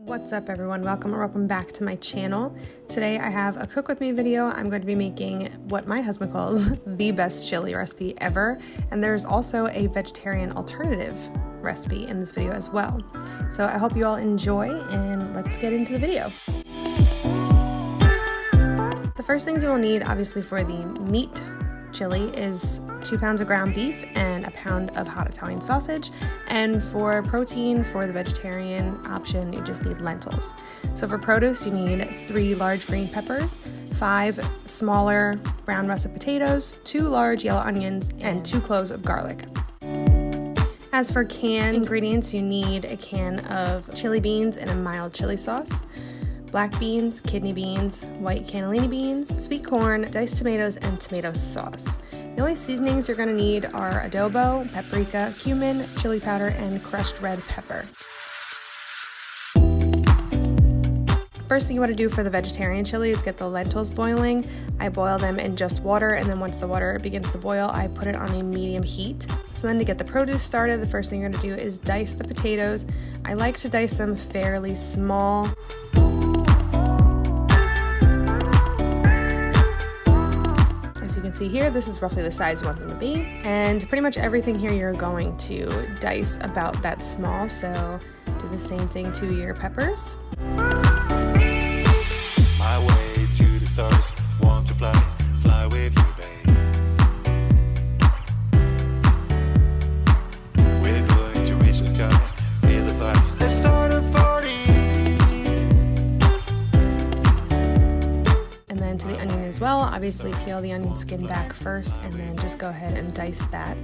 What's up everyone, welcome back to my channel. Today I have a cook with me video. I'm going to be making what my husband calls the best chili recipe ever, and there's also a vegetarian alternative recipe in this video as well. So I hope you all enjoy, and let's get into the video. The first things you will need obviously for the meat chili is 2 pounds of ground beef and a pound of hot Italian sausage. And for protein, for the vegetarian option, you just need lentils. So for produce, you need 3 large green peppers, 5 smaller brown russet potatoes, 2 large yellow onions, and 2 cloves of garlic. As for canned ingredients, you need a can of chili beans and a mild chili sauce, black beans, kidney beans, white cannellini beans, sweet corn, diced tomatoes, and tomato sauce. The only seasonings you're going to need are adobo, paprika, cumin, chili powder, and crushed red pepper. First thing you want to do for the vegetarian chili is get the lentils boiling. I boil them in just water, and then once the water begins to boil, I put it on a medium heat. So then to get the produce started, the first thing you're going to do is dice the potatoes. I like to dice them fairly small. As you can see here, this is roughly the size you want them to be. And pretty much everything here you're going to dice about that small, so do the same thing to your peppers. My way to the stars, want to fly with you, babe. We're going to reach the sky, feel the vibes. Let's start a party. And then to the onion as well, obviously peel the onion skin back first and then just go ahead and dice that.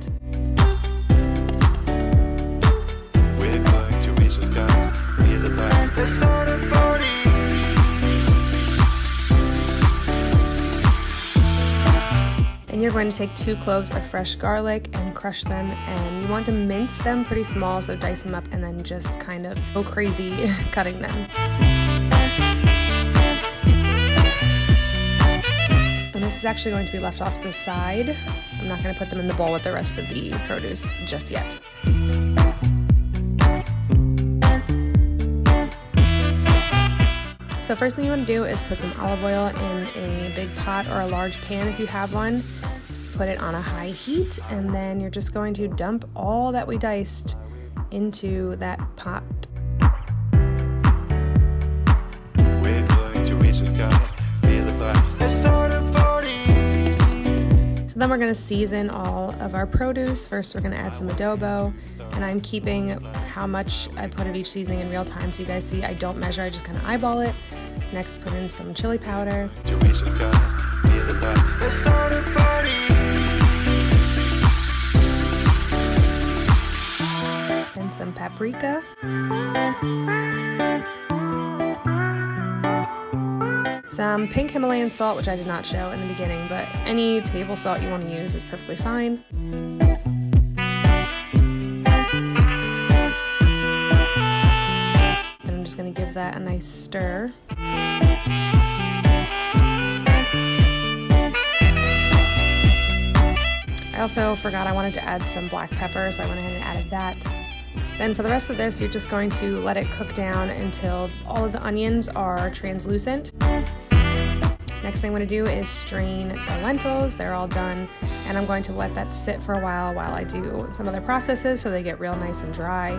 We're going to reach the sky, feel the vibes. Let's start a party. And you're going to take 2 cloves of fresh garlic and crush them, and you want to mince them pretty small, so dice them up and then just kind of go crazy cutting them. And this is actually going to be left off to the side. I'm not going to put them in the bowl with the rest of the produce just yet. So first thing you want to do is put some olive oil in a big pot or a large pan if you have one. Put it on a high heat, and then you're just going to dump all that we diced into that pot. We're going to reach the sky, feel the vibes. Let's start a party. So then we're going to season all of our produce. First we're going to add some adobo, and I'm keeping how much I put of each seasoning in real time, so you guys see I don't measure, I just kind of eyeball it. Next put in some chili powder. To reach the sky, feel the vibes. Let's start a party. And some paprika. Some pink Himalayan salt, which I did not show in the beginning, but any table salt you want to use is perfectly fine. And I'm just going to give that a nice stir. I also forgot I wanted to add some black pepper, so I went ahead and added that. Then for the rest of this, you're just going to let it cook down until all of the onions are translucent. Next thing I'm going to do is strain the lentils. They're all done, and I'm going to let that sit for a while I do some other processes so they get real nice and dry.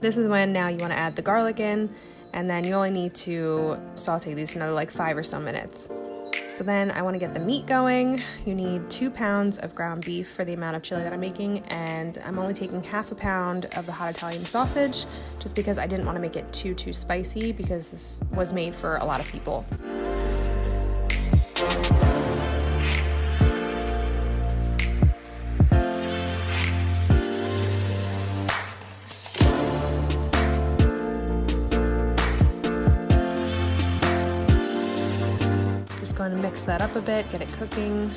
This is when now you want to add the garlic in, and then you only need to saute these for another like 5 or so minutes. So then I want to get the meat going. You need 2 pounds of ground beef for the amount of chili that I'm making, and I'm only taking half a pound of the hot Italian sausage just because I didn't want to make it too spicy, because this was made for a lot of people. Going to mix that up a bit, get it cooking.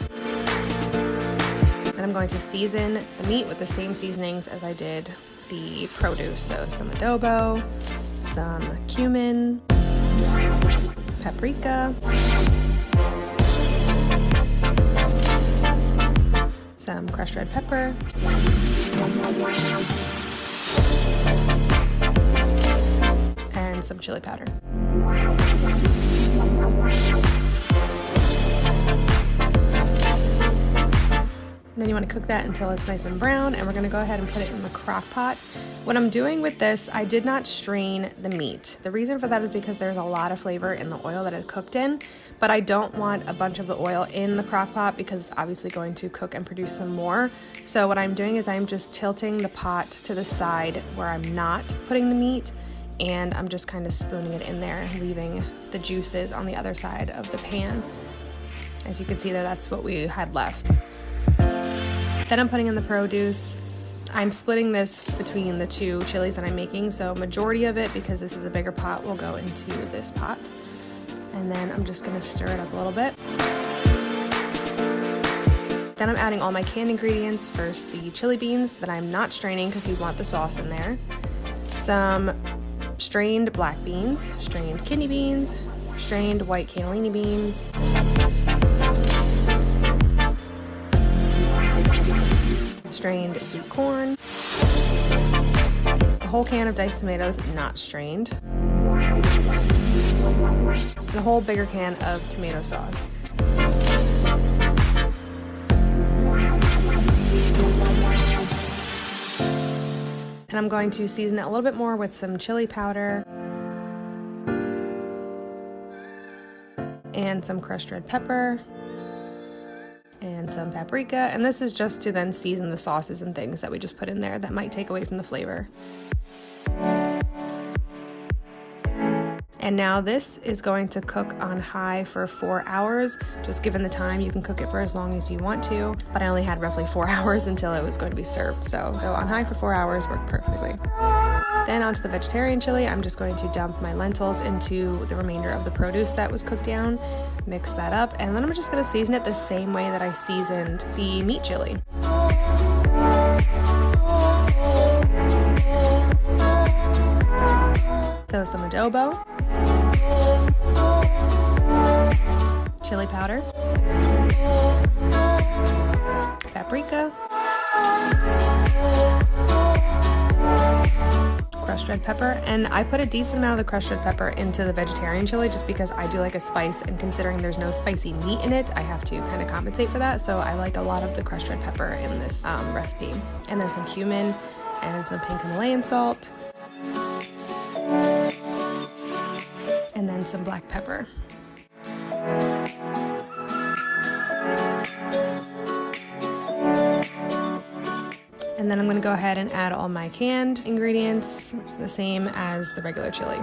Then I'm going to season the meat with the same seasonings as I did the produce. So some adobo, some cumin, paprika, some crushed red pepper, and some chili powder. Then you want to cook that until it's nice and brown, and we're going to go ahead and put it in the crock pot. What I'm doing with this, I did not strain the meat. The reason for that is because there's a lot of flavor in the oil that it's cooked in, but I don't want a bunch of the oil in the crock pot because it's obviously going to cook and produce some more. So what I'm doing is I'm just tilting the pot to the side where I'm not putting the meat, and I'm just kind of spooning it in there, leaving the juices on the other side of the pan. As you can see there, that's what we had left. Then I'm putting in the produce. I'm splitting this between the two chilies that I'm making, so majority of it, because this is a bigger pot, will go into this pot. And then I'm just gonna stir it up a little bit. Then I'm adding all my canned ingredients. First, the chili beans that I'm not straining because you want the sauce in there. Some strained black beans, strained kidney beans, strained white cannellini beans, strained sweet corn, a whole can of diced tomatoes not strained, and a whole bigger can of tomato sauce. And I'm going to season it a little bit more with some chili powder and some crushed red pepper and some paprika, and this is just to then season the sauces and things that we just put in there that might take away from the flavor. And now this is going to cook on high for 4 hours. Just given the time, you can cook it for as long as you want to, but I only had roughly 4 hours until it was going to be served. So on high for 4 hours worked perfectly. Then onto the vegetarian chili, I'm just going to dump my lentils into the remainder of the produce that was cooked down, mix that up, and then I'm just gonna season it the same way that I seasoned the meat chili. So some adobo, chili powder, paprika, crushed red pepper, and I put a decent amount of the crushed red pepper into the vegetarian chili just because I do like a spice, and considering there's no spicy meat in it, I have to kind of compensate for that, so I like a lot of the crushed red pepper in this recipe. And then some cumin and some pink Himalayan salt, and then some black pepper. And then I'm going to go ahead and add all my canned ingredients, the same as the regular chili.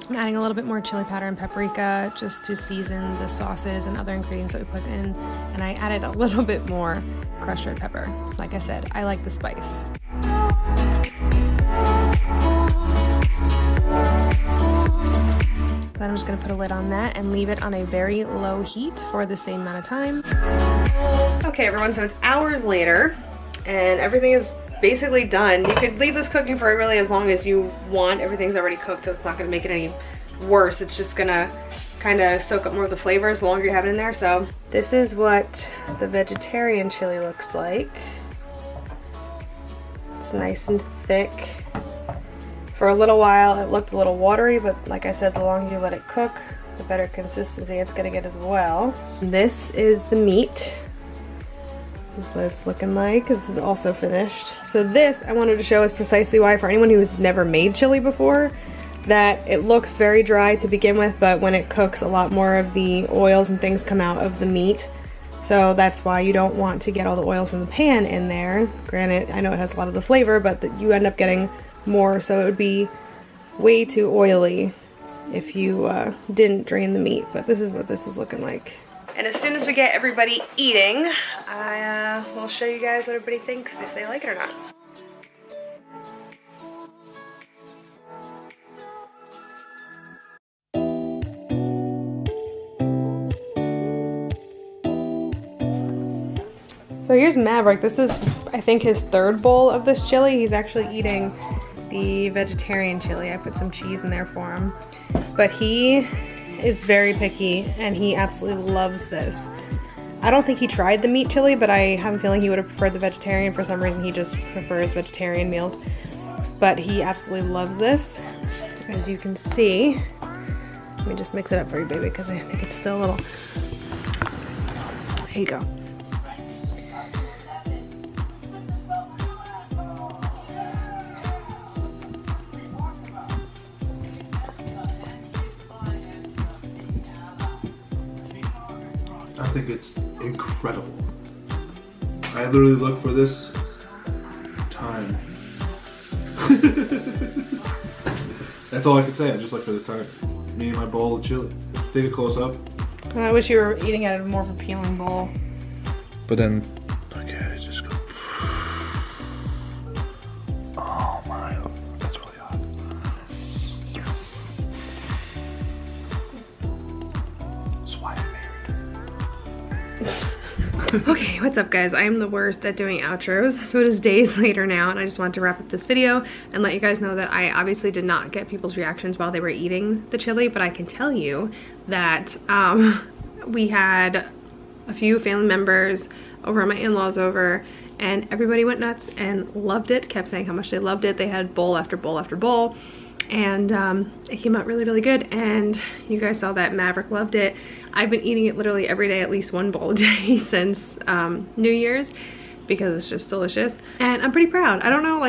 I'm adding a little bit more chili powder and paprika just to season the sauces and other ingredients that we put in. And I added a little bit more crushed red pepper. Like I said, I like the spice. Then I'm just going to put a lid on that and leave it on a very low heat for the same amount of time. Okay everyone, so it's hours later and everything is basically done. You could leave this cooking for really as long as you want. Everything's already cooked, so it's not going to make it any worse. It's just going to kind of soak up more of the flavors the longer you have it in there. So this is what the vegetarian chili looks like. It's nice and thick. For a little while it looked a little watery, but like I said, the longer you let it cook, the better consistency it's gonna get as well. This is the meat. This is what it's looking like. This is also finished. So this I wanted to show is precisely why, for anyone who's never made chili before, that it looks very dry to begin with, but when it cooks, a lot more of the oils and things come out of the meat. So that's why you don't want to get all the oil from the pan in there. Granted, I know it has a lot of the flavor, but you end up getting more, so it would be way too oily if you didn't drain the meat. But this is what this is looking like. And as soon as we get everybody eating, I will show you guys what everybody thinks, if they like it or not. So here's Maverick. This is, I think, his third bowl of this chili. He's actually eating the vegetarian chili. I put some cheese in there for him. But he is very picky and he absolutely loves this. I don't think he tried the meat chili, but I have a feeling he would have preferred the vegetarian. For some reason, he just prefers vegetarian meals. But he absolutely loves this. As you can see, let me just mix it up for you, baby, because I think it's still a little... Here you go. I think it's incredible. I literally look for this time. That's all I can say. I just look for this time. Me and my bowl of chili. Take a close up. I wish you were eating out of more of a peeling bowl. But then, okay, just go. Oh my, that's really hot. That's why I married. Okay, what's up guys? I am the worst at doing outros, so it is days later now, and I just wanted to wrap up this video and let you guys know that I obviously did not get people's reactions while they were eating the chili, but I can tell you that we had a few family members over, my in-laws over, and everybody went nuts and loved it, kept saying how much they loved it. They had bowl after bowl after bowl, and it came out really, really good, and you guys saw that Maverick loved it. I've been eating it literally every day, at least one bowl a day since New Year's, because it's just delicious, and I'm pretty proud. I don't know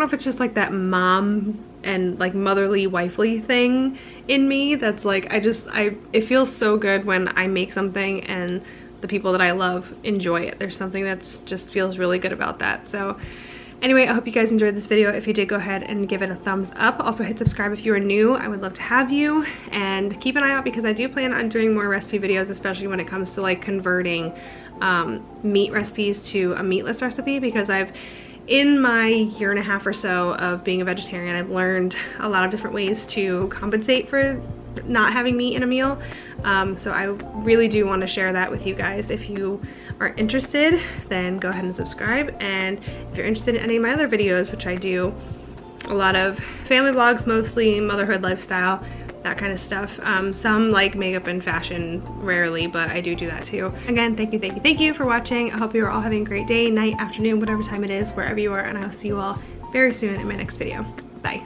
if it's just like that mom and like motherly wifely thing in me that's like, it feels so good when I make something and the people that I love enjoy it. There's something that's just feels really good about that. So anyway, I hope you guys enjoyed this video. If you did, go ahead and give it a thumbs up. Also hit subscribe if you are new. I would love to have you, and keep an eye out because I do plan on doing more recipe videos, especially when it comes to like converting meat recipes to a meatless recipe, because in my year and a half or so of being a vegetarian, I've learned a lot of different ways to compensate for not having meat in a meal. So I really do want to share that with you guys. If you are interested, then go ahead and subscribe. And if you're interested in any of my other videos, which I do a lot of family vlogs, mostly motherhood, lifestyle, that kind of stuff. Some like makeup and fashion, rarely, but I do that too. Again, thank you for watching. I hope you are all having a great day, night, afternoon, whatever time it is, wherever you are, and I'll see you all very soon in my next video. Bye.